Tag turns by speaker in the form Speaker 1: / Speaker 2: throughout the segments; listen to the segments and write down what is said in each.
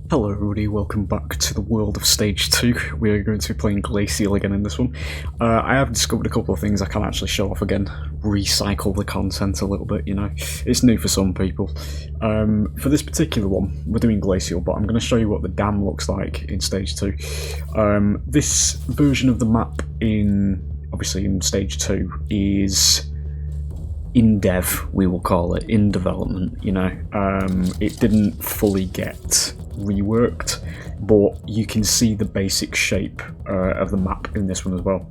Speaker 1: Hello everybody, welcome back to the world of Stage 2. We are going to be playing GLACIAL again in this one. I have discovered a couple of things I can actually show off again. Recycle the content a little bit, you know. It's new for some people. For this particular one, we're doing GLACIAL, but I'm going to show you what the dam looks like in Stage 2. This version of the map obviously in Stage 2 is in dev, we will call it, in development, you know. It didn't fully get reworked, but you can see the basic shape of the map in this one as well.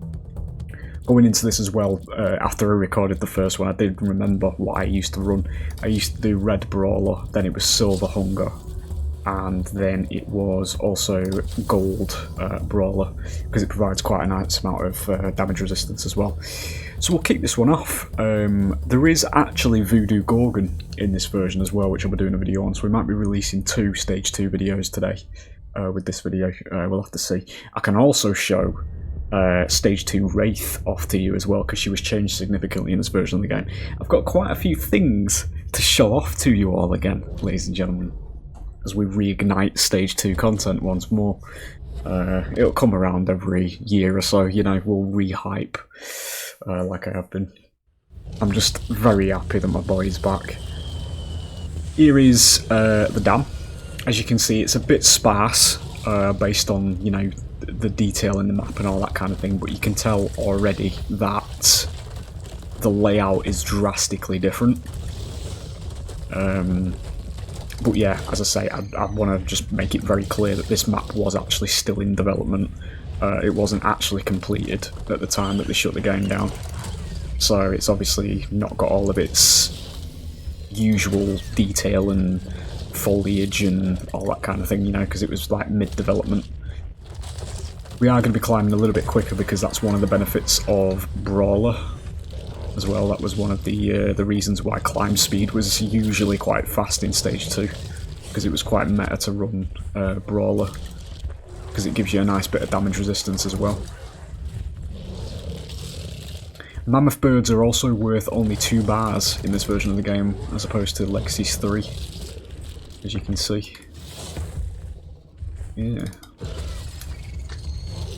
Speaker 1: Going into this as well, after I recorded the first one, I did remember what I used to run. I used to do Red Brawler, then it was Silver Hunger, and then it was also Gold Brawler, because it provides quite a nice amount of damage resistance as well. So we'll kick this one off. There is actually Voodoo Gorgon in this version as well, which I'll be doing a video on, so we might be releasing 2 Stage 2 videos today with this video. We'll have to see. I can also show Stage 2 Wraith off to you as well, because she was changed significantly in this version of the game. I've got quite a few things to show off to you all again, ladies and gentlemen, as we reignite Stage 2 content once more. It'll come around every year or so, you know, we'll re-hype like I have been. I'm just very happy that my boy's back. Here is the dam. As you can see, it's a bit sparse based on, you know, the detail in the map and all that kind of thing, but you can tell already that the layout is drastically different. But yeah, as I say, I want to just make it very clear that this map was actually still in development. It wasn't actually completed at the time that they shut the game down. So it's obviously not got all of its usual detail and foliage and all that kind of thing, you know, because it was like mid-development. We are going to be climbing a little bit quicker because that's one of the benefits of Brawler as well. That was one of the reasons why climb speed was usually quite fast in Stage 2, because it was quite meta to run Brawler, because it gives you a nice bit of damage resistance as well. Mammoth birds are also worth only 2 bars in this version of the game, as opposed to Legacy's 3, as you can see. Yeah.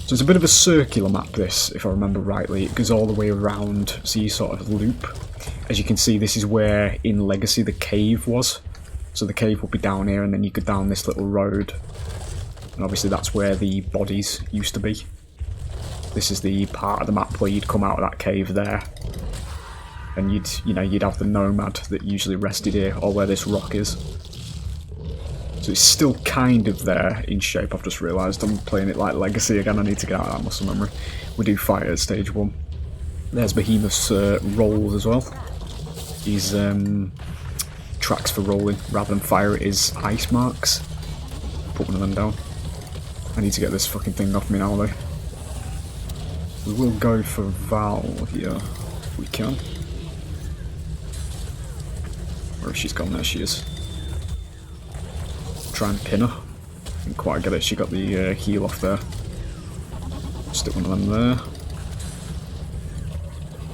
Speaker 1: So it's a bit of a circular map, this, if I remember rightly. It goes all the way around, so you sort of loop. As you can see, this is where in Legacy the cave was. So the cave will be down here, and then you go down this little road. And obviously that's where the bodies used to be. This is the part of the map where you'd come out of that cave there. And you'd have the nomad that usually rested here, or where this rock is. So it's still kind of there in shape. I've just realised I'm playing it like Legacy again. I need to get out of that muscle memory. We do fight at Stage 1. There's Behemoth's rolls as well. These tracks for rolling rather than fire it is ice marks. Put one of them down. I need to get this fucking thing off me now though. We will go for Val here if we can. Where has she gone? There she is. Try and pin her. Didn't quite get it. She got the heel off there. Stick one of them there.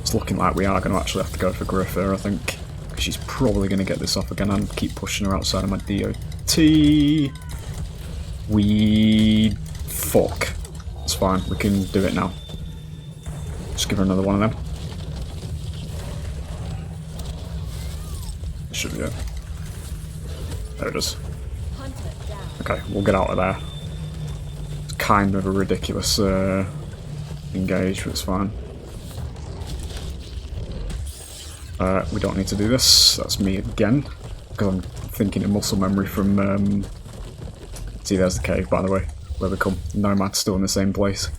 Speaker 1: It's looking like we are going to actually have to go for Griff here, I think. Because she's probably going to get this off again and keep pushing her outside of my DOT. Fuck. It's fine. We can do it now. Just give her another one of them. Should be it. There it is. Okay, we'll get out of there. It's kind of a ridiculous engage, but it's fine. We don't need to do this. That's me again, because I'm thinking in muscle memory from... See, there's the cave, by the way, where we come. Nomad's still in the same place,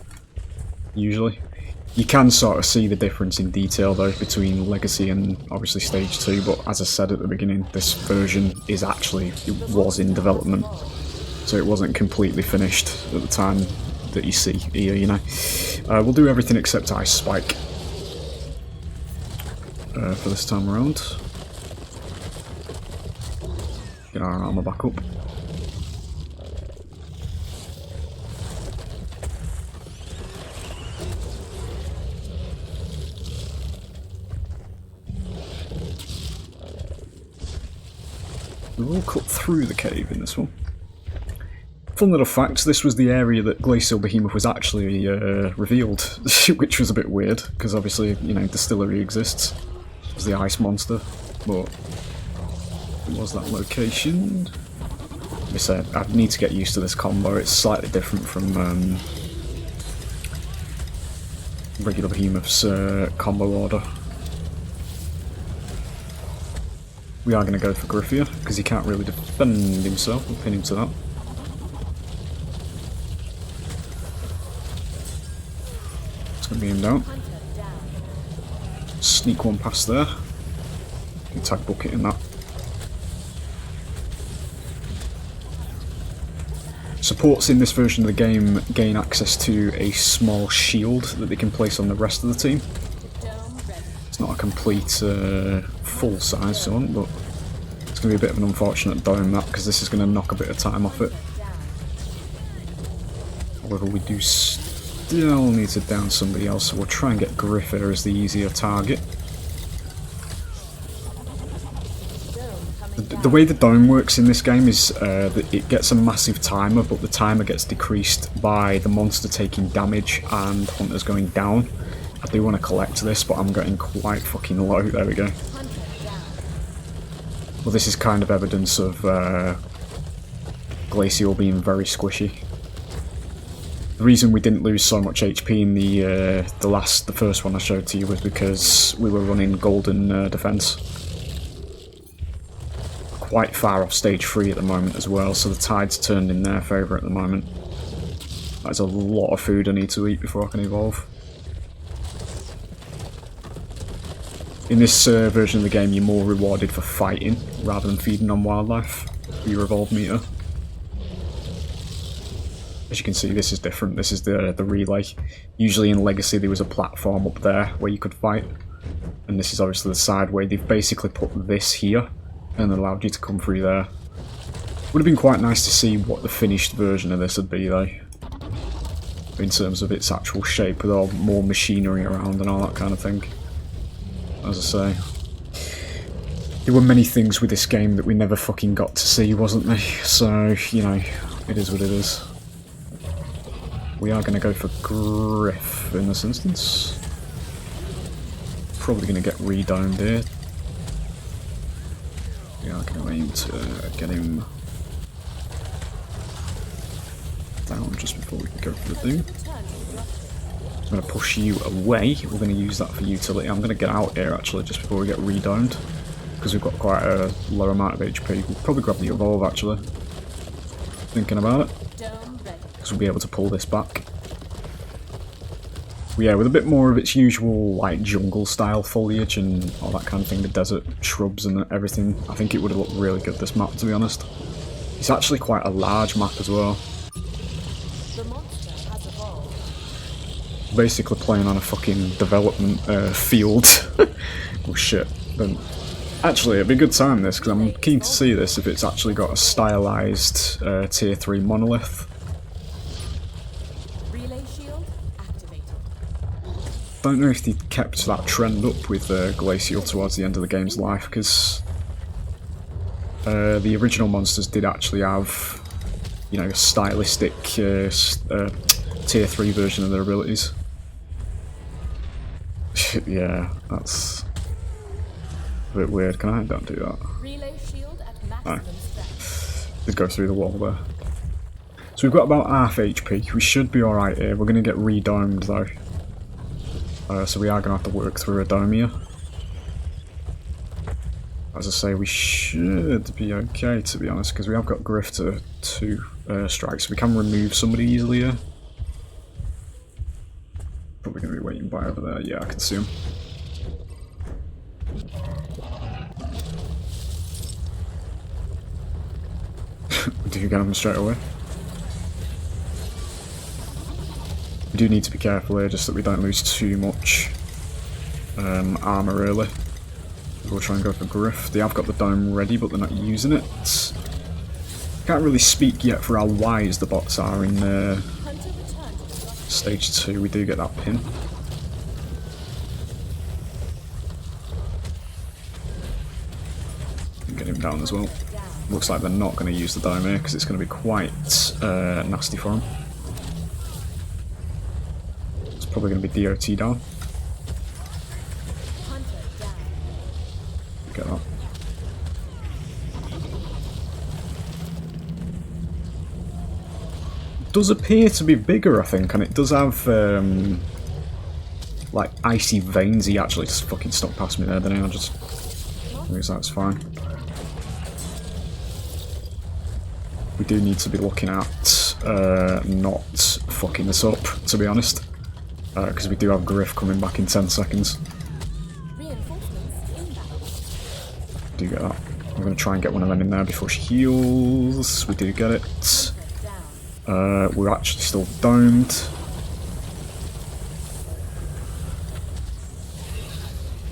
Speaker 1: usually. You can sort of see the difference in detail, though, between Legacy and obviously Stage 2, but as I said at the beginning, this version is actually... It was in development. So it wasn't completely finished at the time that you see here, you know. We'll do everything except Ice Spike for this time around. Get our armor back up. We will cut through the cave in this one. Fun little fact, this was the area that Glacial Behemoth was actually revealed, which was a bit weird, because obviously, you know, Distillery exists. It was the ice monster, but it was that location. Like I said, I need to get used to this combo. It's slightly different from regular Behemoth's combo order. We are going to go for Griff here, because he can't really defend himself. We'll pin him to that. It's going to be him down. Sneak one past there. Tag bucket in that. Supports in this version of the game gain access to a small shield that they can place on the rest of the team. It's not a complete full size one, but it's going to be a bit of an unfortunate dome that, because this is going to knock a bit of time off it. However, we do still need to down somebody else, so we'll try and get Griff here as the easier target. The way the dome works in this game is that it gets a massive timer, but the timer gets decreased by the monster taking damage and hunters going down. I do want to collect this, but I'm getting quite fucking low. There we go. Well, this is kind of evidence of GLACIAL being very squishy. The reason we didn't lose so much HP in the first one I showed to you was because we were running golden defense. Quite far off stage 3 at the moment as well, so the tide's turned in their favour at the moment. That's a lot of food I need to eat before I can evolve. In this version of the game, you're more rewarded for fighting rather than feeding on wildlife for your evolve meter. As you can see, this is different. This is the relay. Usually in Legacy there was a platform up there where you could fight, and this is obviously the side where they've basically put this here and allowed you to come through there. Would have been quite nice to see what the finished version of this would be though, in terms of its actual shape with all more machinery around and all that kind of thing. As I say, there were many things with this game that we never fucking got to see, wasn't there? So, you know, it is what it is. We are going to go for Griff in this instance. Probably going to get redomed here. We are going to aim to get him down just before we can go for the doom. I'm going to push you away. We're going to use that for utility. I'm going to get out here actually just before we get redomed, because we've got quite a low amount of HP. We'll probably grab the evolve actually. Thinking about it, because we'll be able to pull this back. Yeah, with a bit more of its usual like jungle style foliage and all that kind of thing, the desert shrubs and everything, I think it would have looked really good, this map, to be honest. It's actually quite a large map as well. Basically playing on a fucking development field. Oh shit. But actually, it'd be a good time this, because I'm keen to see this if it's actually got a stylized tier 3 monolith. Don't know if they kept that trend up with GLACIAL towards the end of the game's life, because the original monsters did actually have, you know, a stylistic tier 3 version of their abilities. Yeah, that's a bit weird. Can I don't do that? No. Just go through the wall there. So we've got about half HP. We should be alright here. We're going to get redomed though. So we are going to have to work through a dome here. As I say, we should be okay, to be honest, because we have got Griff to 2 strikes, so we can remove somebody easily here. Probably going to be waiting by over there. Yeah, I can see him. Do you get him straight away? We do need to be careful here, just that we don't lose too much armour early. We'll try and go for Griff. They have got the dome ready, but they're not using it. Can't really speak yet for how wise the bots are in stage 2. We do get that pin. And get him down as well. Looks like they're not going to use the dome here because it's going to be quite nasty for them. It's probably going to be DOT down. Get that. Does appear to be bigger, I think, and it does have like icy veins. He actually just fucking stuck past me there, didn't he? I guess that's fine. We do need to be looking at not fucking this up, to be honest, because we do have Griff coming back in 10 seconds. Do get that. I'm going to try and get one of them in there before she heals. We do get it. We're actually still domed.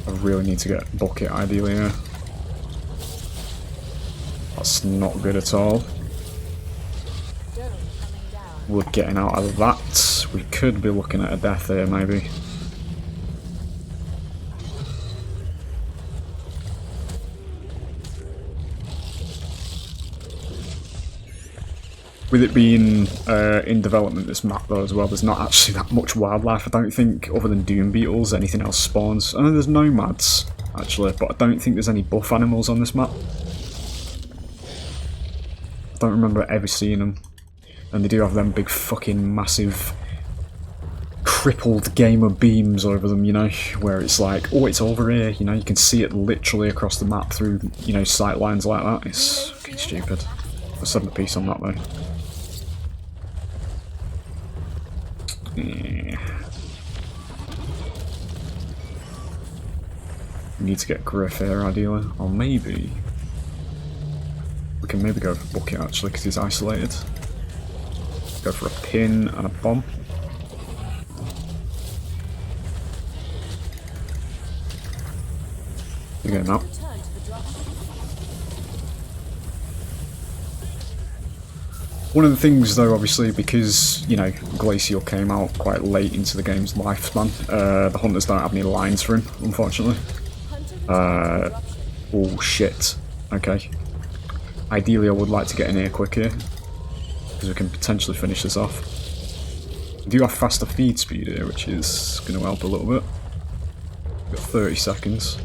Speaker 1: I really need to get Bucket ideally here. That's not good at all. We're getting out of that. We could be looking at a death here maybe. With it being in development, this map though as well, there's not actually that much wildlife, I don't think, other than Doom Beetles. Anything else spawns. I know there's nomads, actually, but I don't think there's any buff animals on this map. I don't remember ever seeing them. And they do have them big fucking massive crippled gamer beams over them, you know, where it's like, oh, it's over here, you know, you can see it literally across the map through, you know, sight lines like that. It's fucking stupid. I'll send a piece on that though. Yeah. We need to get Griff here ideally, or maybe we can maybe go for Bucket actually because he's isolated. Go for a pin and a bomb. You're getting out. One of the things though, obviously, because, you know, Glacial came out quite late into the game's lifespan, the hunters don't have any lines for him, unfortunately. Oh shit. Okay. Ideally I would like to get in here quick here, because we can potentially finish this off. We do have faster feed speed here, which is going to help a little bit. We've got 30 seconds.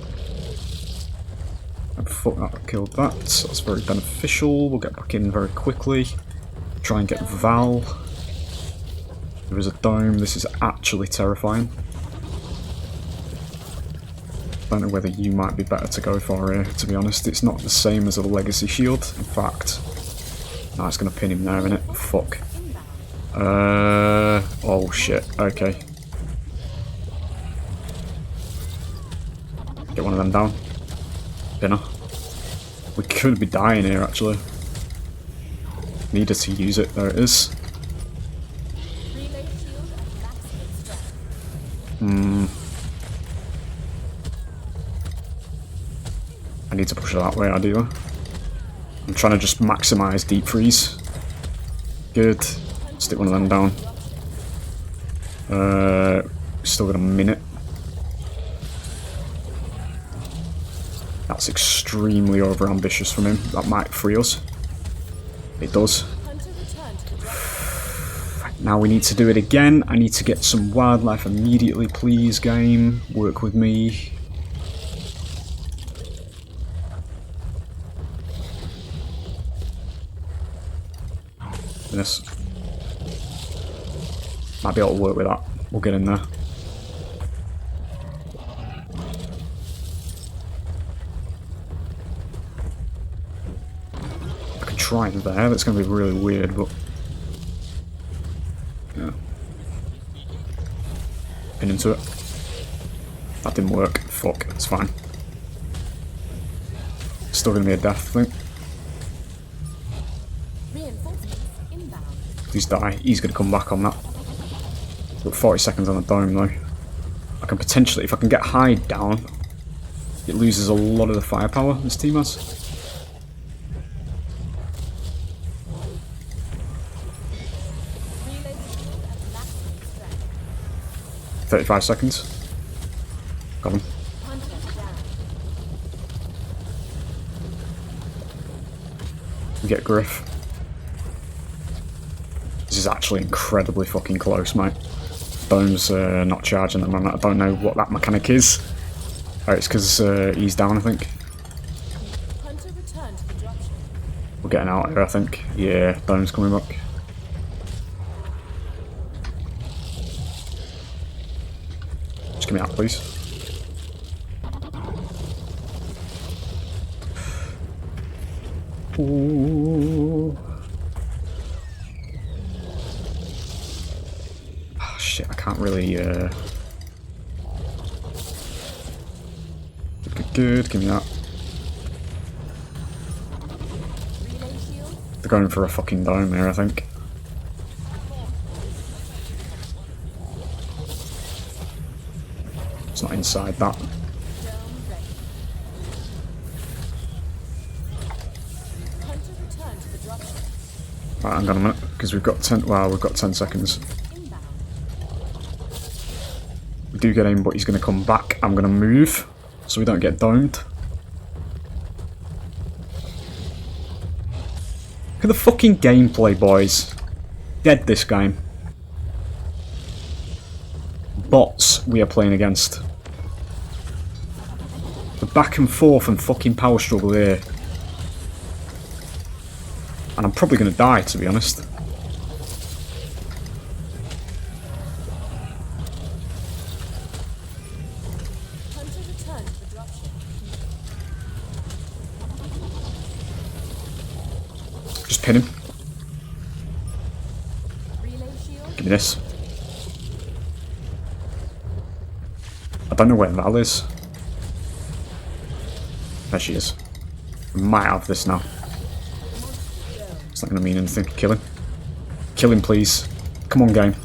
Speaker 1: And fuck that, killed that, so that's very beneficial. We'll get back in very quickly. Try and get Val. There is a dome. This is actually terrifying. Don't know whether you might be better to go for here, to be honest. It's not the same as a legacy shield. In fact, no, it's going to pin him there, innit? Fuck. Oh shit. Okay. Get one of them down. Pinner. We could be dying here, actually. Needed to use it. There it is. I need to push it that way, ideally. I'm trying to just maximize deep freeze. Good. Stick one of them down. Still got a minute. That's extremely over-ambitious from him. That might free us. It does. Now we need to do it again. I need to get some wildlife immediately, please, game. Work with me. This. Might be able to work with that. We'll get in there. I can try in there. That's going to be really weird, but yeah. Pin into it. That didn't work. Fuck. It's fine. Still going to be a death, I think. Please die. He's going to come back on that. Got 40 seconds on the dome though. I can potentially, if I can get Hyde down, it loses a lot of the firepower this team has. "35 seconds. Got him. We get Griff. This is actually incredibly fucking close, mate. Bone's not charging them. I don't know what that mechanic is. Oh, it's because he's down, I think. We're getting out here, I think. Yeah, Bone's coming back. Just give me out, please. Ooh. Oh shit, I can't really Good, give me that. They're going for a fucking dome here, I think. It's not inside that. Right, hang on a minute, because we've got 10. Well, we've got 10 seconds. We do get him, but he's going to come back. I'm going to move, so we don't get domed. Look at the fucking gameplay, boys. Dead this game. Bots we are playing against. The back and forth and fucking power struggle here. And I'm probably going to die, to be honest. Just pin him. Give me this. I don't know where Val is. There she is. We might have this now. It's not going to mean anything. Kill him. Kill him, please. Come on, game.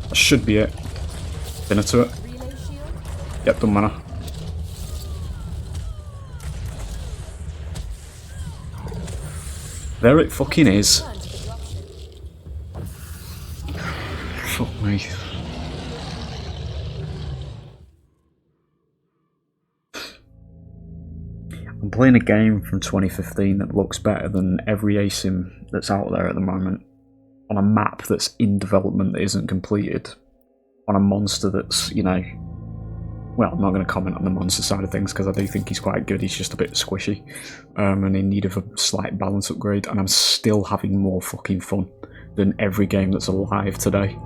Speaker 1: That should be it. Dinner to it. Yep, doesn't matter. There it fucking is. Fuck me. I'm playing a game from 2015 that looks better than every ASIM that's out there at the moment, on a map that's in development that isn't completed, on a monster that's, you know, well, I'm not going to comment on the monster side of things because I do think he's quite good. He's just a bit squishy and in need of a slight balance upgrade, and I'm still having more fucking fun than every game that's alive today.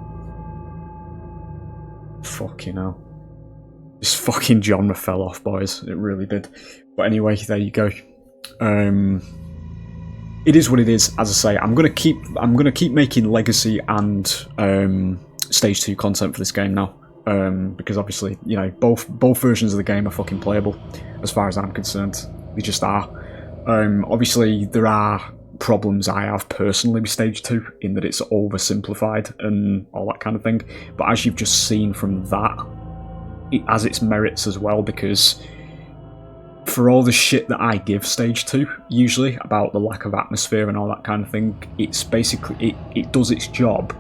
Speaker 1: Fucking hell. This fucking genre fell off, boys. It really did. But anyway, there you go. It is what it is. As I say, I'm gonna keep making Legacy and Stage 2 content for this game now. Because obviously, you know, both versions of the game are fucking playable, as far as I'm concerned. They just are. Obviously, there are problems I have personally with Stage 2, in that it's oversimplified and all that kind of thing. But as you've just seen from that, it has its merits as well, because for all the shit that I give Stage 2, usually, about the lack of atmosphere and all that kind of thing, it's basically, it does its job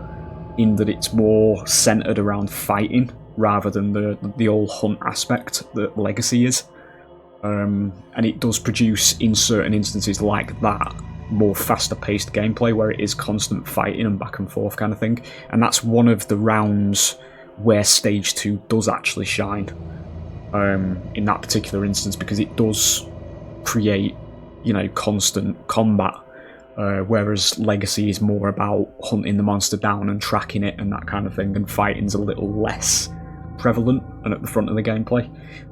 Speaker 1: in that it's more centered around fighting rather than the old hunt aspect that Legacy is. And it does produce, in certain instances like that, more faster paced gameplay where it is constant fighting and back and forth kind of thing. And that's one of the rounds where Stage 2 does actually shine in that particular instance, because it does create, you know, constant combat, whereas Legacy is more about hunting the monster down and tracking it and that kind of thing, and fighting's a little less prevalent and at the front of the gameplay.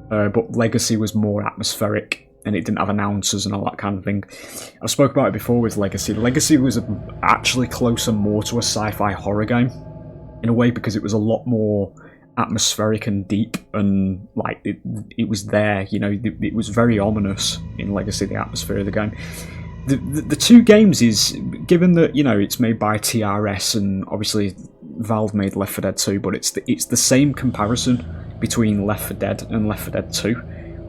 Speaker 1: But Legacy was more atmospheric, and it didn't have announcers and all that kind of thing. I spoke about it before with Legacy. Legacy was actually closer more to a sci-fi horror game, in a way, because it was a lot more atmospheric and deep, and like it was there, you know, it was very ominous in Legacy, the atmosphere of the game. The two games is, given that, you know, it's made by TRS, and obviously Valve made Left 4 Dead 2, but it's the same comparison between Left 4 Dead and Left 4 Dead 2,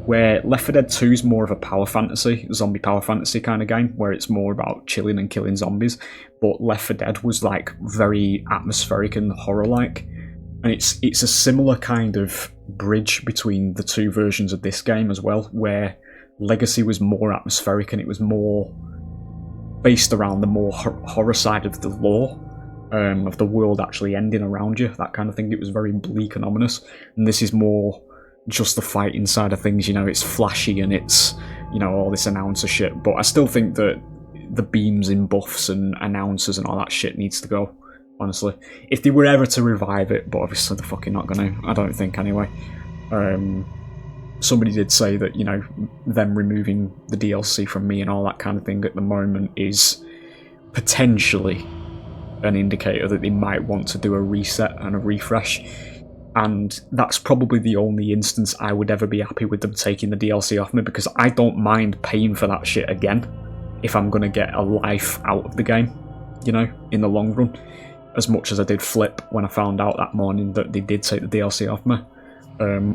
Speaker 1: where Left 4 Dead 2 is more of a power fantasy, zombie power fantasy kind of game, where it's more about chilling and killing zombies, but Left 4 Dead was like very atmospheric and horror-like, and it's a similar kind of bridge between the two versions of this game as well, where Legacy was more atmospheric and it was more based around the more horror side of the lore, of the world actually ending around you, that kind of thing. It was very bleak and ominous, and this is more just the fighting side of things. You know, it's flashy and it's, you know, all this announcer shit, but I still think that the beams in buffs and announcers and all that shit needs to go, honestly. If they were ever to revive it, but obviously they're fucking not gonna, I don't think anyway. Somebody did say that, you know, them removing the DLC from me and all that kind of thing at the moment is potentially an indicator that they might want to do a reset and a refresh, and that's probably the only instance I would ever be happy with them taking the DLC off me, because I don't mind paying for that shit again if I'm going to get a life out of the game, you know, in the long run, as much as I did flip when I found out that morning that they did take the DLC off me,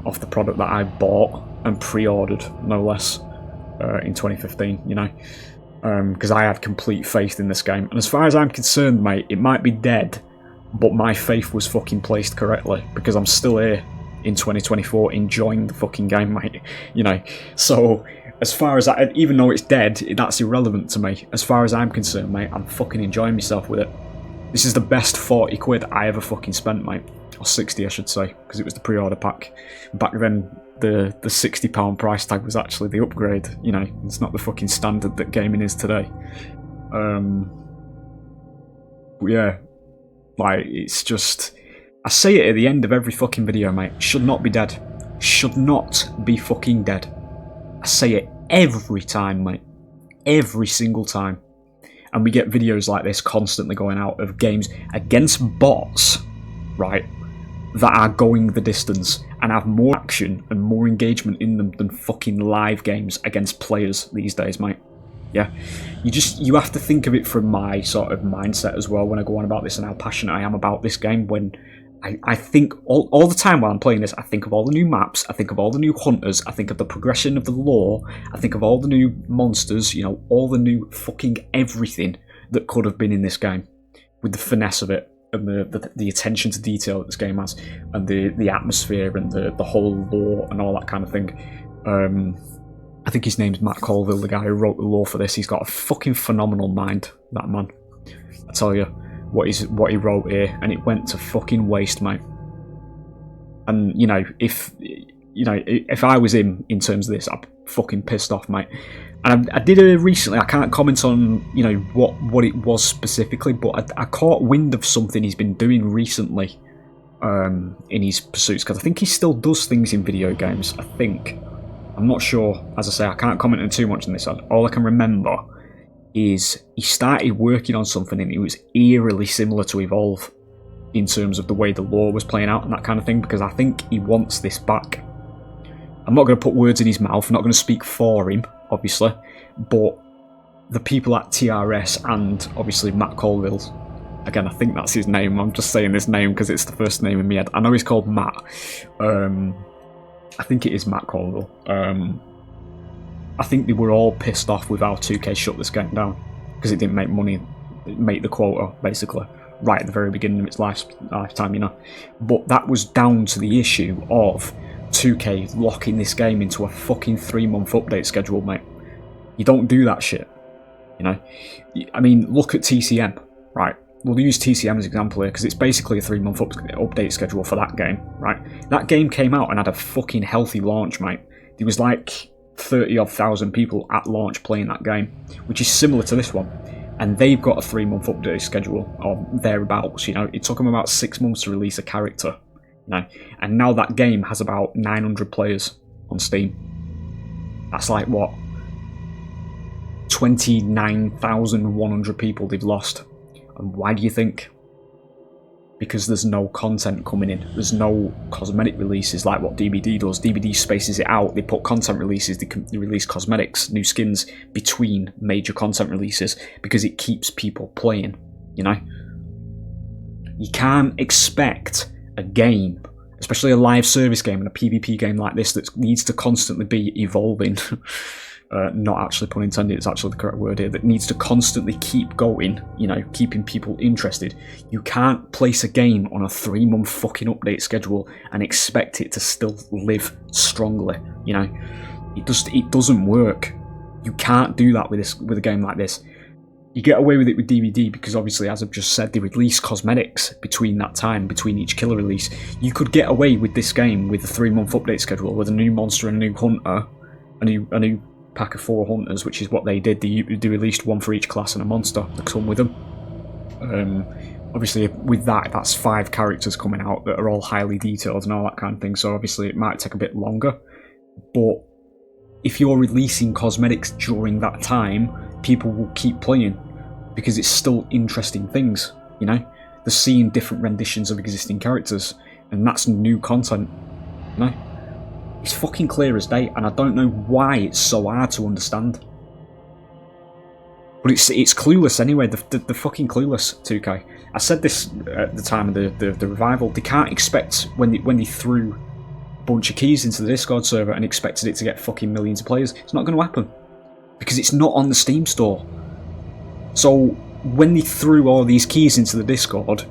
Speaker 1: off the product that I bought and pre-ordered, no less, in 2015, you know, because I had complete faith in this game. And as far as I'm concerned, mate, it might be dead, but my faith was fucking placed correctly, because I'm still here in 2024 enjoying the fucking game, mate, you know. So as far as even though it's dead, that's irrelevant to me. As far as I'm concerned, mate, I'm fucking enjoying myself with it. This is the best 40 quid I ever fucking spent, mate. Or 60, I should say, because it was the pre-order pack. Back then, the £60 price tag was actually the upgrade, you know. It's not the fucking standard that gaming is today. But yeah, like, it's just, I say it at the end of every fucking video, mate. Should not be dead. Should not be fucking dead. I say it every time, mate. Every single time. And we get videos like this constantly going out of games against bots, right, that are going the distance and have more action and more engagement in them than fucking live games against players these days, mate. Yeah, you have to think of it from my sort of mindset as well when I go on about this and how passionate I am about this game. When I think all the time while I'm playing this, I think of all the new maps, I think of all the new hunters, I think of the progression of the lore, I think of all the new monsters, you know, all the new fucking everything that could have been in this game, with the finesse of it and the attention to detail that this game has, and the atmosphere and the whole lore and all that kind of thing. I think his name's Matt Colville, the guy who wrote the lore for this. He's got a fucking phenomenal mind, that man. I tell you, what he wrote here, and it went to fucking waste, mate. And you know, if I was him in terms of this, I'd be fucking pissed off, mate. And I did it recently. I can't comment on, you know, what it was specifically, but I caught wind of something he's been doing recently in his pursuits, because I think he still does things in video games. I think. I'm not sure. As I say, I can't comment on too much on this. All I can remember is he started working on something and it was eerily similar to Evolve in terms of the way the lore was playing out and that kind of thing, because I think he wants this back. I'm not going to put words in his mouth, I'm not going to speak for him, obviously, but the people at TRS and obviously Matt Colville, again, I think that's his name, I'm just saying this name because it's the first name in my head. I know he's called Matt. I think it is Matt Colville. I think they were all pissed off with how 2K shut this game down, because it didn't make money, make the quota, basically, right at the very beginning of its lifetime, you know. But that was down to the issue of 2K locking this game into a fucking 3-month update schedule, mate. You don't do that shit, you know. I mean, look at TCM, right? We'll use TCM as an example here, because it's basically a 3-month update schedule for that game, right? That game came out and had a fucking healthy launch, mate. There was like 30,000 people at launch playing that game, which is similar to this one. And they've got a 3-month update schedule, or thereabouts, you know. It took them about 6 months to release a character, you know. And now that game has about 900 players on Steam. That's like, what? 29,100 people they've lost. And why do you think? Because there's no content coming in. There's no cosmetic releases like what DBD does. DBD spaces it out. They put content releases, they release cosmetics, new skins between major content releases, because it keeps people playing, you know? You can't expect a game, especially a live service game and a PvP game like this that needs to constantly be evolving, not actually pun intended, it's actually the correct word here, that needs to constantly keep going, you know, keeping people interested. You can't place a game on a 3-month fucking update schedule and expect it to still live strongly, you know. It doesn't work. You can't do that with a game like this. You get away with it with DVD because obviously, as I've just said, they release cosmetics between that time, between each killer release. You could get away with this game with a 3-month update schedule, with a new monster and a new hunter, a new pack of 4 hunters, which is what they did. They released one for each class and a monster that come with them. Obviously, with that, that's 5 characters coming out that are all highly detailed and all that kind of thing, so obviously it might take a bit longer. But if you're releasing cosmetics during that time, people will keep playing because it's still interesting things, you know? They're seeing different renditions of existing characters, and that's new content, you know? It's fucking clear as day, and I don't know why it's so hard to understand. But it's clueless anyway. They're fucking clueless, 2K. I said this at the time of the revival. They can't expect when they threw a bunch of keys into the Discord server and expected it to get fucking millions of players. It's not going to happen because it's not on the Steam store. So when they threw all these keys into the Discord,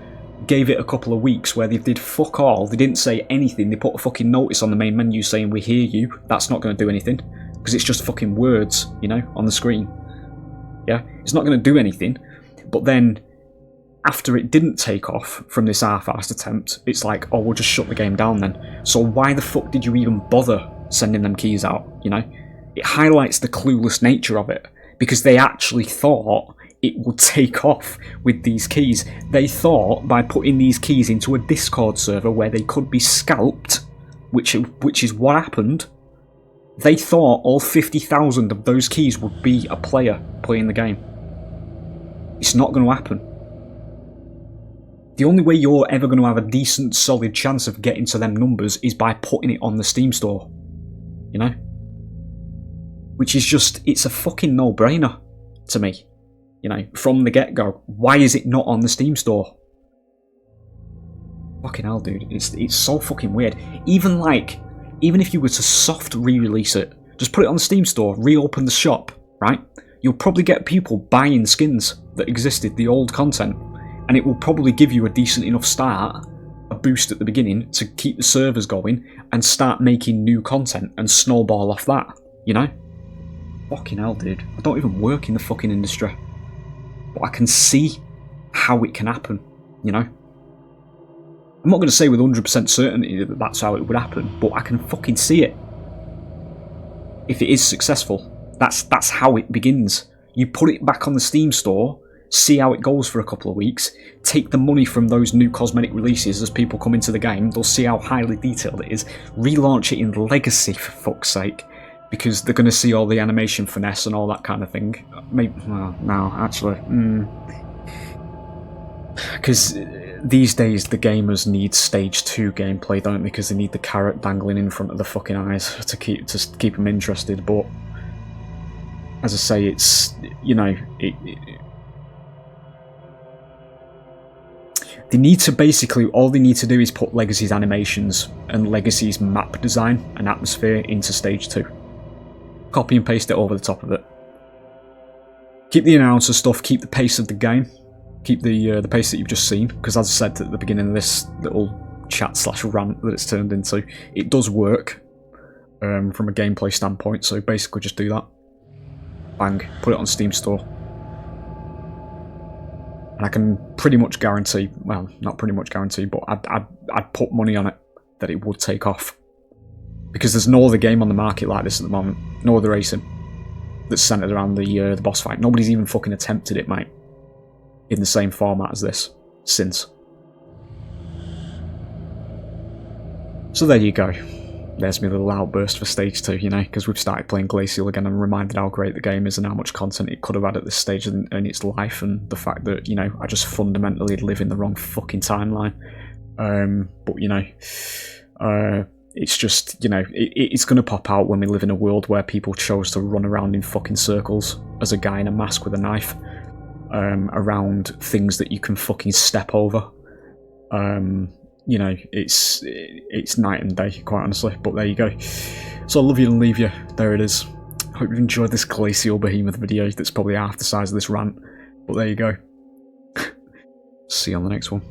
Speaker 1: gave it a couple of weeks where they did fuck all, they didn't say anything, they put a fucking notice on the main menu saying we hear you, that's not going to do anything, because it's just fucking words, you know, on the screen. Yeah, it's not going to do anything. But then, after it didn't take off from this half-assed attempt, it's like, oh, we'll just shut the game down then. So why the fuck did you even bother sending them keys out, you know? It highlights the clueless nature of it, because they actually thought it would take off with these keys. They thought by putting these keys into a Discord server where they could be scalped, which is what happened, they thought all 50,000 of those keys would be a player playing the game. It's not going to happen. The only way you're ever going to have a decent, solid chance of getting to them numbers is by putting it on the Steam store. You know? Which is just, it's a fucking no-brainer to me. You know, from the get-go. Why is it not on the Steam store? Fucking hell, dude. It's so fucking weird. Even if you were to soft re-release it, just put it on the Steam store, reopen the shop, right? You'll probably get people buying skins that existed, the old content, and it will probably give you a decent enough start, a boost at the beginning, to keep the servers going, and start making new content and snowball off that, you know? Fucking hell, dude. I don't even work in the fucking industry. But I can see how it can happen, you know? I'm not going to say with 100% certainty that that's how it would happen, but I can fucking see it. If it is successful, that's how it begins. You put it back on the Steam store, see how it goes for a couple of weeks, take the money from those new cosmetic releases as people come into the game, they'll see how highly detailed it is, relaunch it in Legacy, for fuck's sake, because they're going to see all the animation finesse and all that kind of thing. Maybe, well, no, actually, because these days the gamers need stage 2 gameplay, don't they? Because they need the carrot dangling in front of the fucking eyes to keep them interested. But as I say, it's, you know, they need to basically, all they need to do is put Legacy's animations and Legacy's map design and atmosphere into stage 2. Copy and paste it over the top of it. Keep the announcer stuff, keep the pace of the game, keep the pace that you've just seen, because as I said at the beginning of this little chat/rant that it's turned into, it does work from a gameplay standpoint, so basically just do that. Bang, put it on Steam store. And I can pretty much guarantee, well, not pretty much guarantee, but I'd put money on it that it would take off. Because there's no other game on the market like this at the moment. No other racing that's centered around the boss fight. Nobody's even fucking attempted it, mate, in the same format as this since. So there you go. There's my little outburst for stage 2, you know, because we've started playing Glacial again and reminded how great the game is and how much content it could have had at this stage in its life, and the fact that, you know, I just fundamentally live in the wrong fucking timeline. But, you know, it's just, you know, it's going to pop out when we live in a world where people chose to run around in fucking circles as a guy in a mask with a knife around things that you can fucking step over. You know, it's night and day, quite honestly. But there you go. So I love you and leave you. There it is. Hope you enjoyed this Glacial Behemoth video that's probably half the size of this rant. But there you go. See you on the next one.